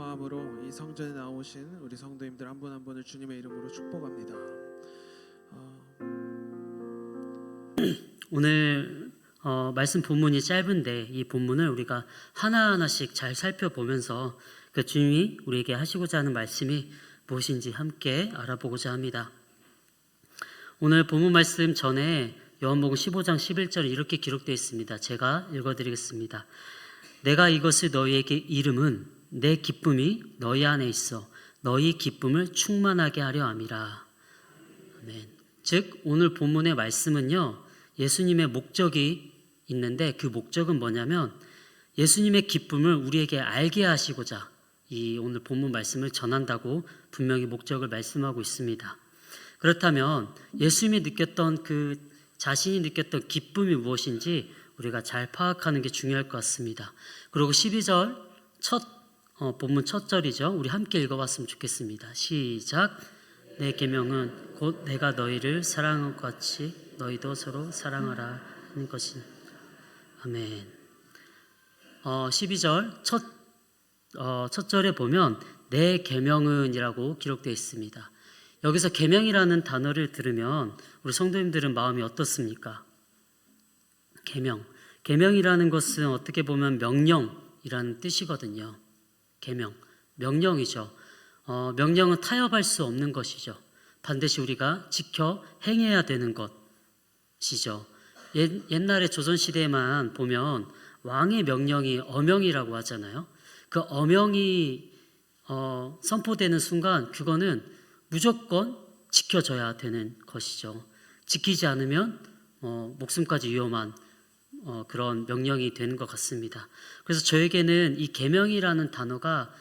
마음으로 이 성전에 나오신 우리 성도님들 한 분 한 분을 주님의 이름으로 축복합니다. 오늘 말씀 본문이 짧은데 이 본문을 우리가 하나하나씩 잘 살펴보면서 그 주님이 우리에게 하시고자 하는 말씀이 무엇인지 함께 알아보고자 합니다. 오늘 본문 말씀 전에 요한복음 15장 11절에 이렇게 기록되어 있습니다. 제가 읽어드리겠습니다. 내가 이것을 너희에게 이름은 내 기쁨이 너희 안에 있어 너희 기쁨을 충만하게 하려 함이라. 아멘. 즉 오늘 본문의 말씀은요, 예수님의 목적이 있는데 그 목적은 뭐냐면 예수님의 기쁨을 우리에게 알게 하시고자 이 오늘 본문 말씀을 전한다고 분명히 목적을 말씀하고 있습니다. 그렇다면 예수님이 느꼈던 자신이 느꼈던 기쁨이 무엇인지 우리가 잘 파악하는 게 중요할 것 같습니다. 그리고 12절 본문 첫 절이죠. 우리 함께 읽어봤으면 좋겠습니다. 시작. 내 계명은 곧 내가 너희를 사랑한 것 같이 너희도 서로 사랑하라 하는 것이. 아멘. 12절 첫 절에 보면 내 계명은 이라고 기록되어 있습니다. 여기서 계명이라는 단어를 들으면 우리 성도님들은 마음이 어떻습니까? 계명이라는 것은 어떻게 보면 명령이라는 뜻이거든요. 계명, 명령이죠. 명령은 타협할 수 없는 것이죠. 반드시 우리가 지켜 행해야 되는 것이죠. 옛날에 조선시대에만 보면 왕의 명령이 어명이라고 하잖아요. 그 어명이 선포되는 순간 그거는 무조건 지켜져야 되는 것이죠. 지키지 않으면 목숨까지 위험한 그런 명령이 되는 것 같습니다. 그래서 저에게는 이 계명이라는 단어가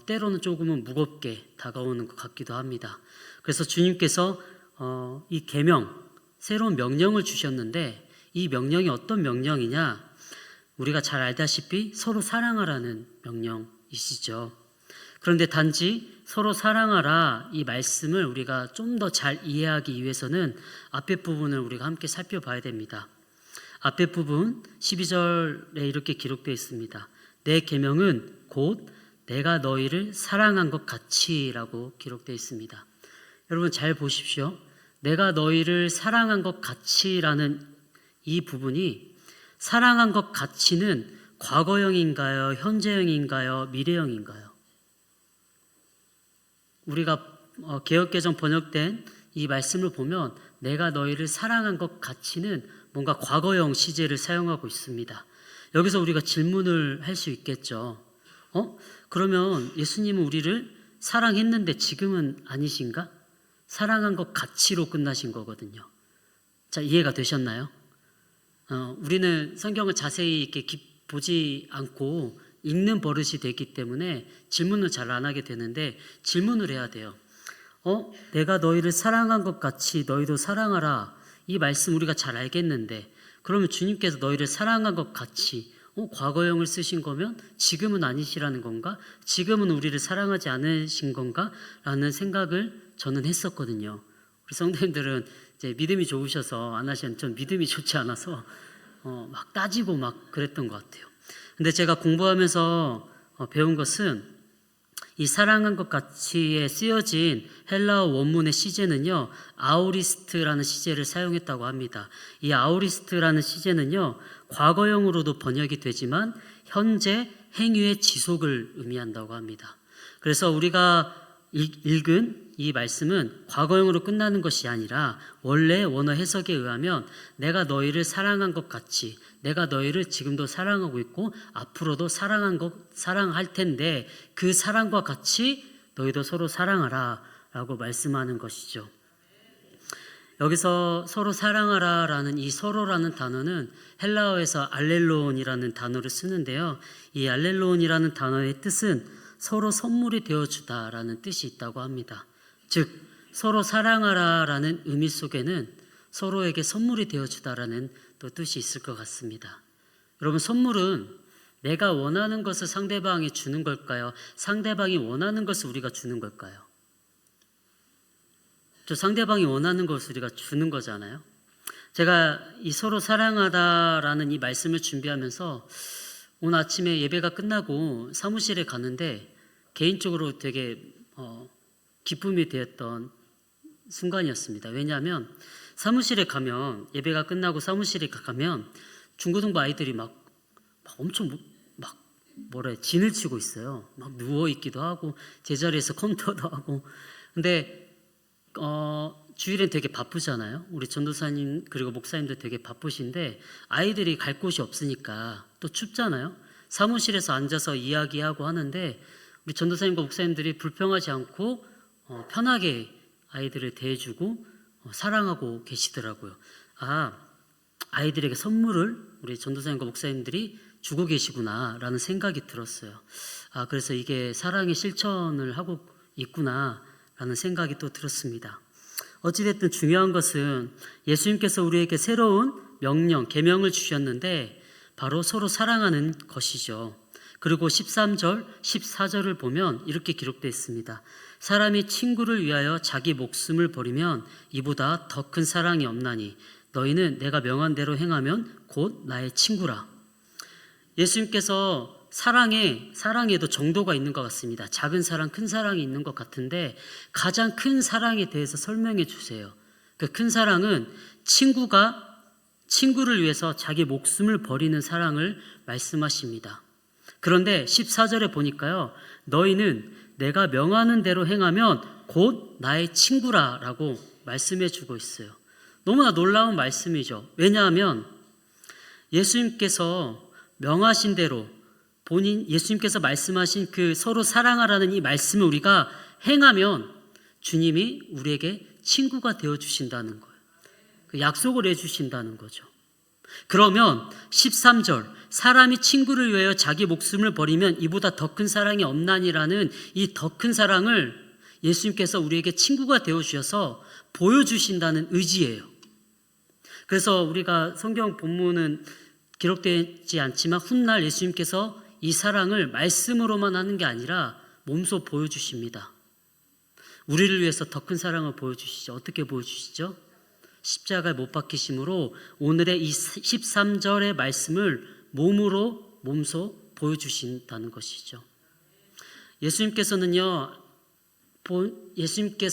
때로는 조금은 무겁게 다가오는 것 같기도 합니다. 그래서 주님께서 이 계명, 새로운 명령을 주셨는데 이 명령이 어떤 명령이냐? 우리가 잘 알다시피 서로 사랑하라는 명령이시죠. 그런데 단지 서로 사랑하라 이 말씀을 우리가 좀 더 잘 이해하기 위해서는 앞에 부분을 우리가 함께 살펴봐야 됩니다. 앞에 부분 12절에 이렇게 기록되어 있습니다. 내 계명은 곧 내가 너희를 사랑한 것 같이라고 기록되어 있습니다. 여러분 잘 보십시오. 내가 너희를 사랑한 것 같이라는 이 부분이 사랑한 것 같이는 과거형인가요? 현재형인가요? 미래형인가요? 우리가 개역개정 번역된 이 말씀을 보면 내가 너희를 사랑한 것 같이는 뭔가 과거형 시제를 사용하고 있습니다. 여기서 우리가 질문을 할 수 있겠죠. 그러면 예수님은 우리를 사랑했는데 지금은 아니신가? 사랑한 것 같이로 끝나신 거거든요. 자, 이해가 되셨나요? 우리는 성경을 자세히 이렇게 보지 않고 읽는 버릇이 되기 때문에 질문을 잘 안 하게 되는데 질문을 해야 돼요. 내가 너희를 사랑한 것 같이 너희도 사랑하라. 이 말씀 우리가 잘 알겠는데 그러면 주님께서 너희를 사랑한 것 같이 과거형을 쓰신 거면 지금은 아니시라는 건가? 지금은 우리를 사랑하지 않으신 건가? 라는 생각을 저는 했었거든요. 우리 성도님들은 이제 믿음이 좋으셔서 안 하시는, 전 믿음이 좋지 않아서 막 따지고 막 그랬던 것 같아요. 근데 제가 공부하면서 배운 것은 이 사랑한 것 같이에 쓰여진 헬라어 원문의 시제는요, 아우리스트라는 시제를 사용했다고 합니다. 이 아우리스트라는 시제는요, 과거형으로도 번역이 되지만 현재 행위의 지속을 의미한다고 합니다. 그래서 우리가 읽은 이 말씀은 과거형으로 끝나는 것이 아니라 원래 원어 해석에 의하면 내가 너희를 사랑한 것 같이 내가 너희를 지금도 사랑하고 있고 앞으로도 사랑할 텐데 그 사랑과 같이 너희도 서로 사랑하라 라고 말씀하는 것이죠. 여기서 서로 사랑하라 라는 이 서로라는 단어는 헬라어에서 알렐론이라는 단어를 쓰는데요. 이 알렐론이라는 단어의 뜻은 서로 선물이 되어주다 라는 뜻이 있다고 합니다. 즉 서로 사랑하라 라는 의미 속에는 서로에게 선물이 되어주다라는 또 뜻이 있을 것 같습니다. 여러분, 선물은 내가 원하는 것을 상대방이 주는 걸까요? 상대방이 원하는 것을 우리가 주는 걸까요? 상대방이 원하는 것을 우리가 주는 거잖아요. 제가 이 서로 사랑하다라는 이 말씀을 준비하면서 오늘 아침에 예배가 끝나고 사무실에 갔는데 개인적으로 되게 기쁨이 되었던 순간이었습니다. 왜냐하면 사무실에 가면, 예배가 끝나고 사무실에 가면 중고등부 아이들이 막 엄청 진을 치고 있어요. 막 누워 있기도 하고 제자리에서 컴퓨터도 하고. 근데 주일엔 되게 바쁘잖아요. 우리 전도사님 그리고 목사님들 되게 바쁘신데 아이들이 갈 곳이 없으니까 또 춥잖아요. 사무실에서 앉아서 이야기하고 하는데 우리 전도사님과 목사님들이 불평하지 않고 편하게 아이들을 대해주고 사랑하고 계시더라고요. 아이들에게 선물을 우리 전도사님과 목사님들이 주고 계시구나라는 생각이 들었어요. 그래서 이게 사랑의 실천을 하고 있구나라는 생각이 또 들었습니다. 어찌됐든 중요한 것은 예수님께서 우리에게 새로운 명령, 계명을 주셨는데 바로 서로 사랑하는 것이죠. 그리고 13절, 14절을 보면 이렇게 기록되어 있습니다. 사람이 친구를 위하여 자기 목숨을 버리면 이보다 더 큰 사랑이 없나니 너희는 내가 명한 대로 행하면 곧 나의 친구라. 예수님께서 사랑에도 정도가 있는 것 같습니다. 작은 사랑, 큰 사랑이 있는 것 같은데 가장 큰 사랑에 대해서 설명해 주세요. 그 큰 사랑은 친구를 위해서 자기 목숨을 버리는 사랑을 말씀하십니다. 그런데 14절에 보니까요, 너희는 내가 명하는 대로 행하면 곧 나의 친구라 라고 말씀해 주고 있어요. 너무나 놀라운 말씀이죠. 왜냐하면 예수님께서 명하신 대로 예수님께서 말씀하신 그 서로 사랑하라는 이 말씀을 우리가 행하면 주님이 우리에게 친구가 되어 주신다는 거예요. 그 약속을 해 주신다는 거죠. 그러면 13절, 사람이 친구를 위하여 자기 목숨을 버리면 이보다 더 큰 사랑이 없나니라는 이 더 큰 사랑을 예수님께서 우리에게 친구가 되어 주셔서 보여주신다는 의지예요. 그래서 우리가 성경 본문은 기록되지 않지만 훗날 예수님께서 이 사랑을 말씀으로만 하는 게 아니라 몸소 보여주십니다. 우리를 위해서 더 큰 사랑을 보여주시죠. 어떻게 보여주시죠? 십자가에 못 박히심으로 오늘의 이 13절의 말씀을 몸소 보여주신다는 것이죠. 예수님께서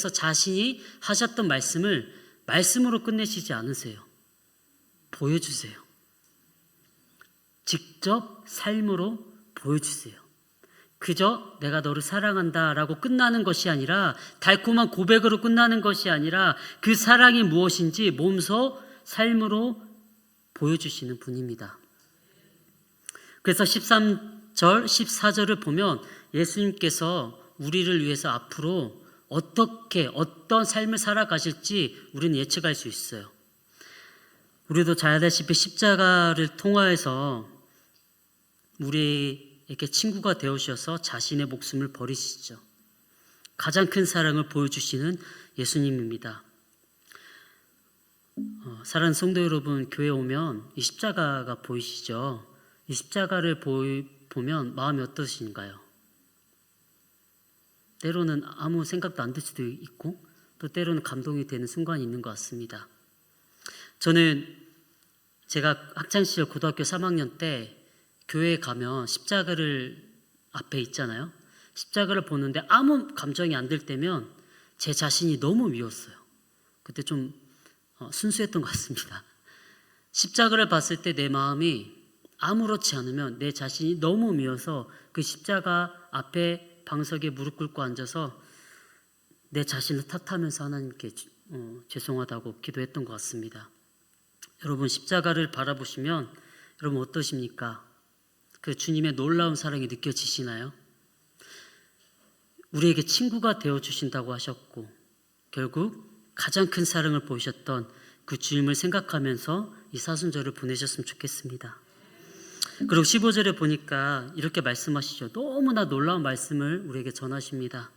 자신이 하셨던 말씀을 말씀으로 끝내시지 않으세요. 보여주세요. 직접 삶으로 보여주세요. 그저 내가 너를 사랑한다 라고 끝나는 것이 아니라, 달콤한 고백으로 끝나는 것이 아니라 그 사랑이 무엇인지 몸소 삶으로 보여주시는 분입니다. 그래서 13절, 14절을 보면 예수님께서 우리를 위해서 앞으로 어떤 삶을 살아가실지 우리는 예측할 수 있어요. 우리도 잘 알다시피 십자가를 통하여서 우리에게 친구가 되어주셔서 자신의 목숨을 버리시죠. 가장 큰 사랑을 보여주시는 예수님입니다. 사랑하는 성도 여러분, 교회 오면 이 십자가가 보이시죠? 이 십자가를 보면 마음이 어떠신가요? 때로는 아무 생각도 안 들 수도 있고 또 때로는 감동이 되는 순간이 있는 것 같습니다. 저는 제가 학창시절 고등학교 3학년 때 교회에 가면 십자가를 앞에 있잖아요. 십자가를 보는데 아무 감정이 안 들 때면 제 자신이 너무 미웠어요. 그때 좀 순수했던 것 같습니다. 십자가를 봤을 때 내 마음이 아무렇지 않으면 내 자신이 너무 미워서 그 십자가 앞에 방석에 무릎 꿇고 앉아서 내 자신을 탓하면서 하나님께 죄송하다고 기도했던 것 같습니다. 여러분, 십자가를 바라보시면 여러분 어떠십니까? 그 주님의 놀라운 사랑이 느껴지시나요? 우리에게 친구가 되어주신다고 하셨고 결국 가장 큰 사랑을 보이셨던 그 주님을 생각하면서 이 사순절을 보내셨으면 좋겠습니다. 그리고 15절에 보니까 이렇게 말씀하시죠. 너무나 놀라운 말씀을 우리에게 전하십니다.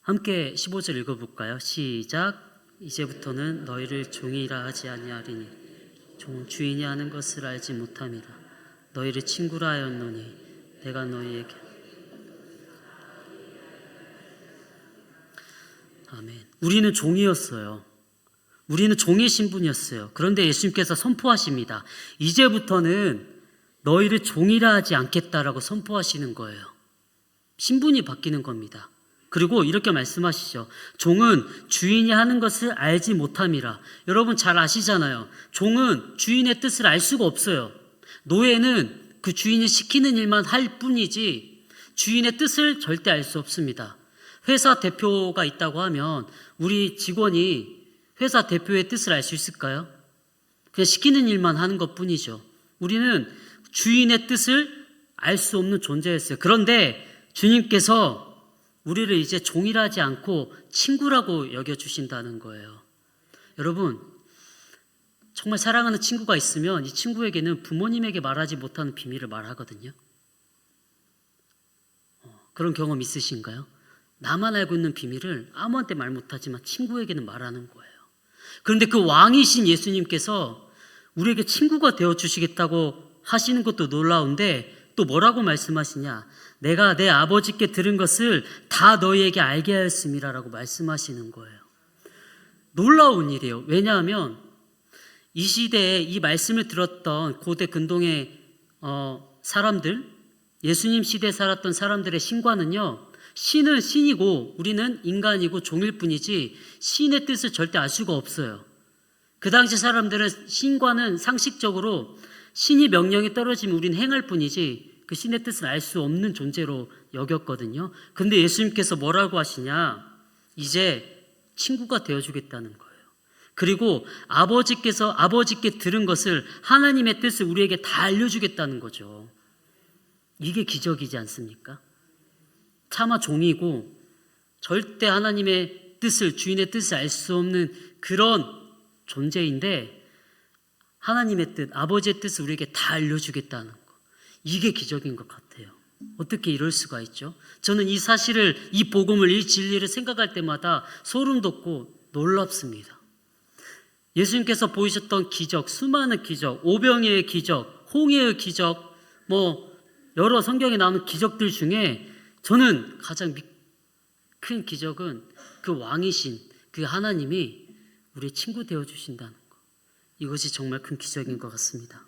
함께 15절 읽어볼까요? 시작. 이제부터는 너희를 종이라 하지 아니하리니 종은 주인이 하는 것을 알지 못함이라. 너희를 친구라 하였노니 내가 너희에게. 아멘. 우리는 종이었어요. 우리는 종의 신분이었어요. 그런데 예수님께서 선포하십니다. 이제부터는 너희를 종이라 하지 않겠다라고 선포하시는 거예요. 신분이 바뀌는 겁니다. 그리고 이렇게 말씀하시죠. 종은 주인이 하는 것을 알지 못함이라. 여러분 잘 아시잖아요. 종은 주인의 뜻을 알 수가 없어요. 노예는 그 주인이 시키는 일만 할 뿐이지 주인의 뜻을 절대 알 수 없습니다. 회사 대표가 있다고 하면 우리 직원이 회사 대표의 뜻을 알 수 있을까요? 그냥 시키는 일만 하는 것 뿐이죠. 우리는 주인의 뜻을 알 수 없는 존재였어요. 그런데 주님께서 우리를 이제 종이라지 않고 친구라고 여겨주신다는 거예요. 여러분, 정말 사랑하는 친구가 있으면 이 친구에게는 부모님에게 말하지 못하는 비밀을 말하거든요. 그런 경험 있으신가요? 나만 알고 있는 비밀을 아무한테 말 못하지만 친구에게는 말하는 거예요. 그런데 그 왕이신 예수님께서 우리에게 친구가 되어주시겠다고 하시는 것도 놀라운데 또 뭐라고 말씀하시냐? 내가 내 아버지께 들은 것을 다 너희에게 알게 하였음이라 라고 말씀하시는 거예요. 놀라운 일이에요. 왜냐하면 이 시대에 이 말씀을 들었던 고대 근동의 사람들, 예수님 시대에 살았던 사람들의 신과는요, 신은 신이고 우리는 인간이고 종일 뿐이지 신의 뜻을 절대 알 수가 없어요. 그 당시 사람들은 신과는 상식적으로 신이 명령이 떨어지면 우리는 행할 뿐이지 그 신의 뜻을 알 수 없는 존재로 여겼거든요. 근데 예수님께서 뭐라고 하시냐? 이제 친구가 되어주겠다는 거예요. 그리고 아버지께 들은 것을 하나님의 뜻을 우리에게 다 알려주겠다는 거죠. 이게 기적이지 않습니까? 차마 종이고 절대 하나님의 뜻을, 주인의 뜻을 알 수 없는 그런 존재인데 하나님의 뜻, 아버지의 뜻을 우리에게 다 알려주겠다는 거. 이게 기적인 것 같아요. 어떻게 이럴 수가 있죠? 저는 이 사실을, 이 복음을, 이 진리를 생각할 때마다 소름 돋고 놀랍습니다. 예수님께서 보이셨던 기적, 수많은 기적, 오병이의 기적, 홍해의 기적, 여러 성경에 나오는 기적들 중에 저는 가장 큰 기적은 그 왕이신 그 하나님이 우리의 친구 되어주신다는 것. 이것이 정말 큰 기적인 것 같습니다.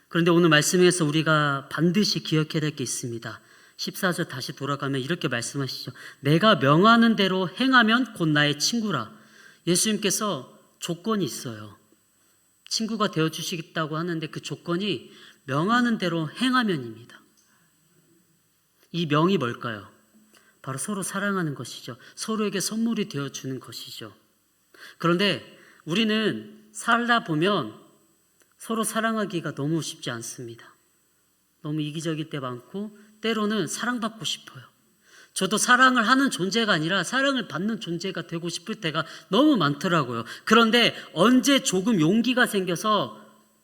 그런데 오늘 말씀에서 우리가 반드시 기억해야 될 게 있습니다. 14절 다시 돌아가면 이렇게 말씀하시죠. 내가 명하는 대로 행하면 곧 나의 친구라. 예수님께서 조건이 있어요. 친구가 되어주시겠다고 하는데 그 조건이 명하는 대로 행하면입니다. 이 명이 뭘까요? 바로 서로 사랑하는 것이죠. 서로에게 선물이 되어주는 것이죠. 그런데 우리는 살다 보면 서로 사랑하기가 너무 쉽지 않습니다. 너무 이기적일 때 많고 때로는 사랑받고 싶어요. 저도 사랑을 하는 존재가 아니라 사랑을 받는 존재가 되고 싶을 때가 너무 많더라고요. 그런데 언제 조금 용기가 생겨서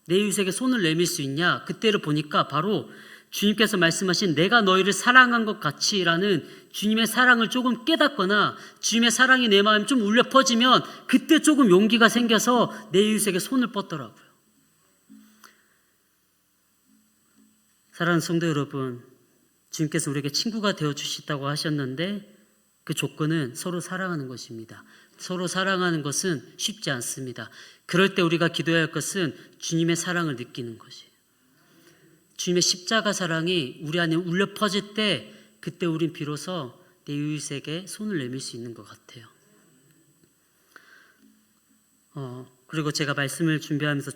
내 이웃에게 손을 내밀 수 있냐? 그때를 보니까 바로 주님께서 말씀하신 내가 너희를 사랑한 것 같이라는 주님의 사랑을 조금 깨닫거나 주님의 사랑이 내 마음에 좀 울려 퍼지면 그때 조금 용기가 생겨서 내 이웃에게 손을 뻗더라고요. 사랑하는 성도 여러분, 주님께서 우리에게 친구가 되어주시다고 하셨는데 그 조건은 서로 사랑하는 것입니다. 서로 사랑하는 것은 쉽지 않습니다. 그럴 때 우리가 기도해야 할 것은 주님의 사랑을 느끼는 것이에요. 주님의 십자가 사랑이 우리 안에 울려 퍼질 때 그때 우린 비로소 내 이웃에게 손을 내밀 수 있는 것 같아요. 그리고 제가 말씀을 준비하면서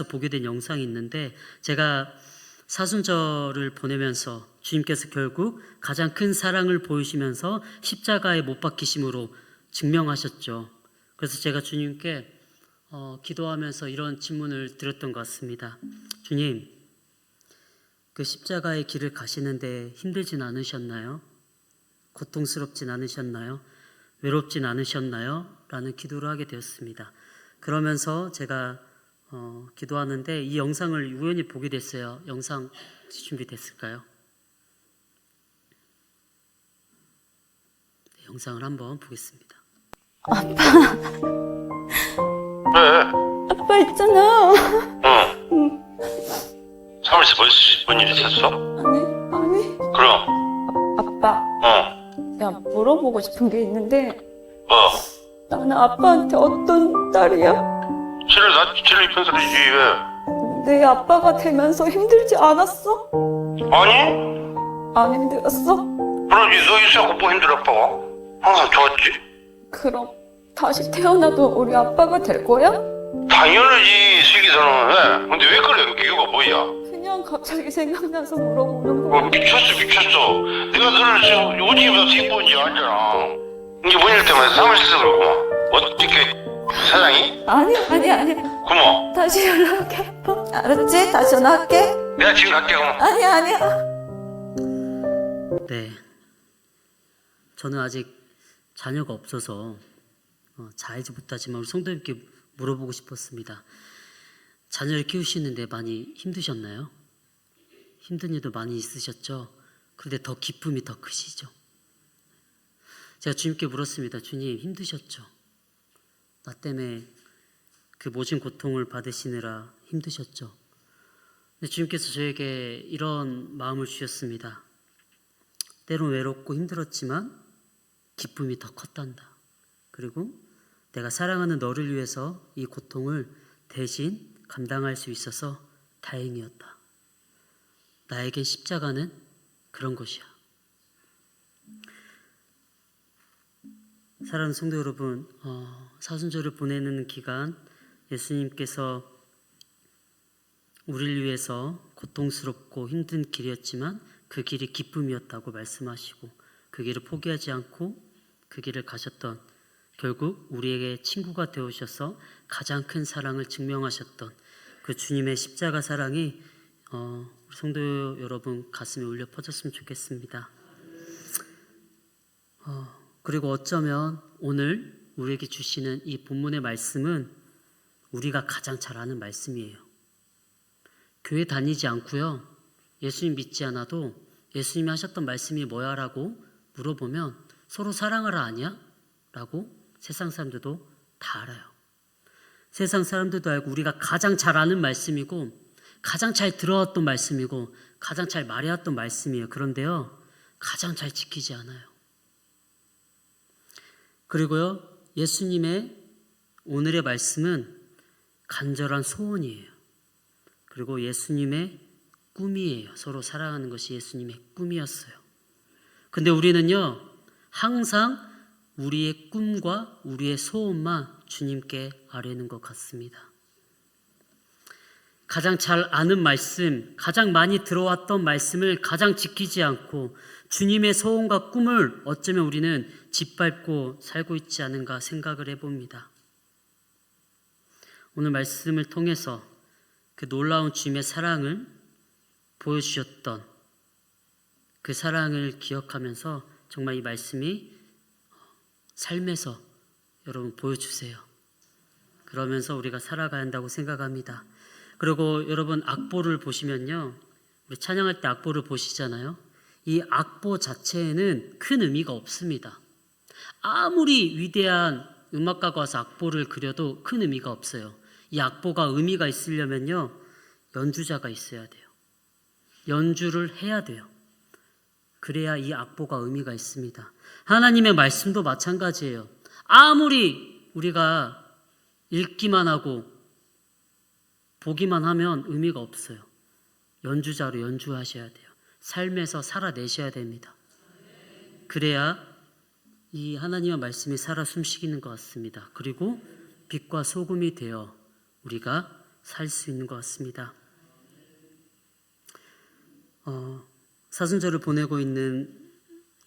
보게 된 영상이 있는데 제가 사순절을 보내면서 주님께서 결국 가장 큰 사랑을 보이시면서 십자가에 못 박히심으로 증명하셨죠. 그래서 제가 주님께 기도하면서 이런 질문을 드렸던 것 같습니다. 주님, 그 십자가의 길을 가시는데 힘들진 않으셨나요? 고통스럽진 않으셨나요? 외롭진 않으셨나요? 라는 기도를 하게 되었습니다. 그러면서 제가 기도하는데 이 영상을 우연히 보게 됐어요. 영상 혹시 준비됐을까요? 네, 영상을 한번 보겠습니다. 왜? 아빠 있잖아. 응. 사무실 뭔 일 있었어? 아니. 그럼. 아빠, 어. 내가 물어보고 싶은 게 있는데 뭐? 나는 아빠한테 어떤 딸이야? 칠을 입힌 소리지 왜? 내 아빠가 되면서 힘들지 않았어? 아니? 안 힘들었어? 그러지. 너 있어갖고 뭐 힘들어, 아빠가? 항상 좋았지. 그럼 다시 태어나도 우리 아빠가 될 거야? 당연하지, 슬기서는. 근데 왜 그래? 이유가 뭐야? 그냥 갑자기 생각나서 물어보는 거야. 미쳤어. 내가 너를 지금 요즘보다 더 이쁜지 알잖아. 이게 뭐일 때문에 사무실에서 그러구만. 어떻게, 사장이? 아니. 고마워. 다시 연락해. 알았지? 다시 전화할게. 내가 지금 갈게, 그럼. 아니야. 네. 저는 아직 자녀가 없어서 잘 알지 못하지만 우리 성도님께 물어보고 싶었습니다. 자녀를 키우시는데 많이 힘드셨나요? 힘든 일도 많이 있으셨죠? 그런데 더 기쁨이 더 크시죠? 제가 주님께 물었습니다. 주님, 힘드셨죠? 나 때문에 그 모진 고통을 받으시느라 힘드셨죠? 근데 주님께서 저에게 이런 마음을 주셨습니다. 때론 외롭고 힘들었지만 기쁨이 더 컸단다. 그리고 내가 사랑하는 너를 위해서 이 고통을 대신 감당할 수 있어서 다행이었다. 나에겐 십자가는 그런 것이야. 사랑하는 성도 여러분, 사순절을 보내는 기간 예수님께서 우리를 위해서 고통스럽고 힘든 길이었지만 그 길이 기쁨이었다고 말씀하시고 그 길을 포기하지 않고 그 길을 가셨던, 결국 우리에게 친구가 되어주셔서 가장 큰 사랑을 증명하셨던 그 주님의 십자가 사랑이 우리 성도 여러분 가슴에 울려 퍼졌으면 좋겠습니다. 그리고 어쩌면 오늘 우리에게 주시는 이 본문의 말씀은 우리가 가장 잘 아는 말씀이에요. 교회 다니지 않고요, 예수님 믿지 않아도 예수님이 하셨던 말씀이 뭐야? 라고 물어보면 서로 사랑하라 아니야? 라고 세상 사람들도 다 알아요. 세상 사람들도 알고 우리가 가장 잘 아는 말씀이고 가장 잘 들어왔던 말씀이고 가장 잘 말해왔던 말씀이에요. 그런데요, 가장 잘 지키지 않아요. 그리고요, 예수님의 오늘의 말씀은 간절한 소원이에요. 그리고 예수님의 꿈이에요. 서로 사랑하는 것이 예수님의 꿈이었어요. 근데 우리는요, 항상 우리의 꿈과 우리의 소원만 주님께 아뢰는 것 같습니다. 가장 잘 아는 말씀, 가장 많이 들어왔던 말씀을 가장 지키지 않고 주님의 소원과 꿈을 어쩌면 우리는 짓밟고 살고 있지 않은가 생각을 해봅니다. 오늘 말씀을 통해서 그 놀라운 주님의 사랑을 보여주셨던 그 사랑을 기억하면서 정말 이 말씀이 삶에서 여러분 보여주세요. 그러면서 우리가 살아가야 한다고 생각합니다. 그리고 여러분 악보를 보시면요, 우리 찬양할 때 악보를 보시잖아요. 이 악보 자체에는 큰 의미가 없습니다. 아무리 위대한 음악가가 와서 악보를 그려도 큰 의미가 없어요. 이 악보가 의미가 있으려면요, 연주자가 있어야 돼요. 연주를 해야 돼요. 그래야 이 악보가 의미가 있습니다. 하나님의 말씀도 마찬가지예요. 아무리 우리가 읽기만 하고 보기만 하면 의미가 없어요. 연주자로 연주하셔야 돼요. 삶에서 살아내셔야 됩니다. 그래야 이 하나님의 말씀이 살아 숨쉬기는 것 같습니다. 그리고 빛과 소금이 되어 우리가 살 수 있는 것 같습니다. 사순절을 보내고 있는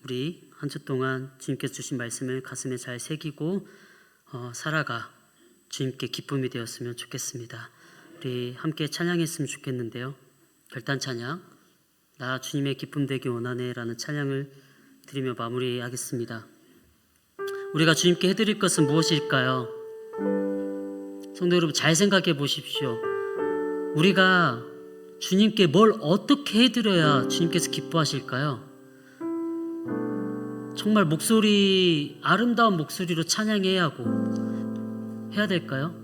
우리 한 주 동안 주님께서 주신 말씀을 가슴에 잘 새기고 살아가 주님께 기쁨이 되었으면 좋겠습니다. 우리 함께 찬양했으면 좋겠는데요. 결단 찬양, 나 주님의 기쁨 되기 원하네 라는 찬양을 드리며 마무리하겠습니다. 우리가 주님께 해드릴 것은 무엇일까요? 성도 여러분, 잘 생각해 보십시오. 우리가 주님께 뭘 어떻게 해드려야 주님께서 기뻐하실까요? 정말 목소리, 아름다운 목소리로 찬양해야 하고 해야 될까요?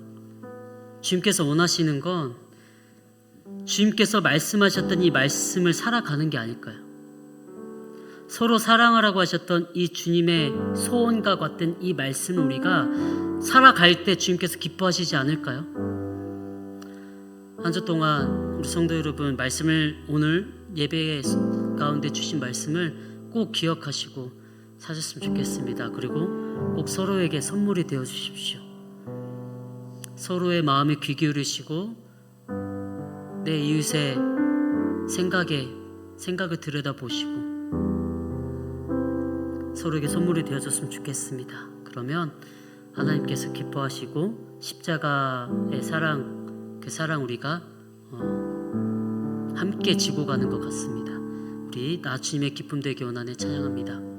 주님께서 원하시는 건 주님께서 말씀하셨던 이 말씀을 살아가는 게 아닐까요? 서로 사랑하라고 하셨던 이 주님의 소원과 같은 이 말씀을 우리가 살아갈 때 주님께서 기뻐하시지 않을까요? 한 주 동안 우리 성도 여러분, 말씀을 오늘 예배 가운데 주신 말씀을 꼭 기억하시고 사셨으면 좋겠습니다. 그리고 꼭 서로에게 선물이 되어 주십시오. 서로의 마음에 귀 기울이시고 내 이웃의 생각을 들여다보시고 서로에게 선물이 되어줬으면 좋겠습니다. 그러면 하나님께서 기뻐하시고 십자가의 사랑, 그 사랑 우리가 함께 지고 가는 것 같습니다. 우리 나 주님의 기쁨 되기 원하네 찬양합니다.